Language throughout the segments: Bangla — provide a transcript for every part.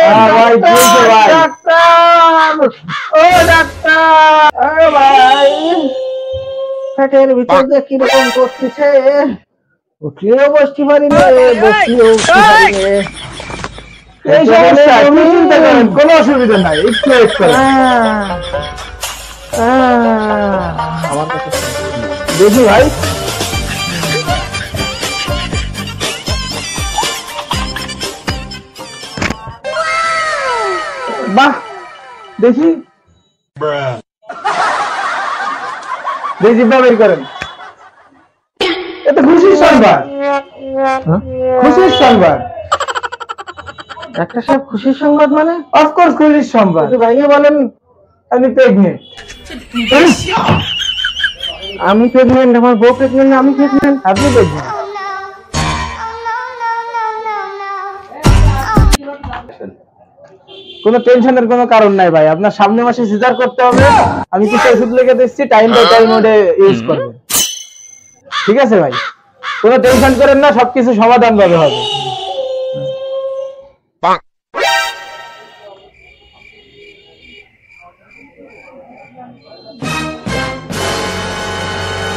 ভাই ভাই ডাক্তার, ও ডাক্তার, আরে ভাই পেটের ভিতর দিয়ে কিরকম করতেছে, উঠলেও বসতে পারি না, বসলেও উঠতে পারি না। এই সমস্যা তুমি চিন্তা করেন, কোনো অসুবিধা নাই, একটু ওয়েট করেন। আমার কাছে দেখি ভাই, বাহ দেখি দেখি বের করেন। এটা খুশির সংবাদ, খুশির সংবাদ। ডাক্তার সাহেব খুশির সংবাদ মানে? অফকোর্স খুশির সংবাদ। ভাইয়া বলেন আমি প্রেগনেন্ট। আমি প্রেগনেন্ট, আমার বউ প্রেগনেন্ট, আমি প্রেগনেন্ট, আপনি প্রেগনেন্ট। কোনো টেনশনের কোনো কারণ নাই ভাই, আপনার সামনের মাসে সিজার করতে হবে। আমি কিছু ওষুধ লিখে দিচ্ছি, টাইম বাই টাইম ওটা ইউজ করবেন, ঠিক আছে ভাই? কোনো টেনশন করেন না, সবকিছু সমাধান ভাবে হবে।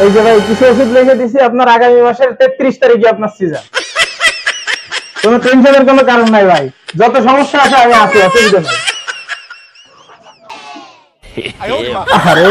এই যে ভাই কিছু ওষুধ লিখে দিছি, আপনার আগামী মাসের 33 তারিখে আপনার সিজার। কোনো টেনশনের কোনো কারণ নাই ভাই, যত সমস্যা আছে আমি আছি, অসুবিধা নাই। আরে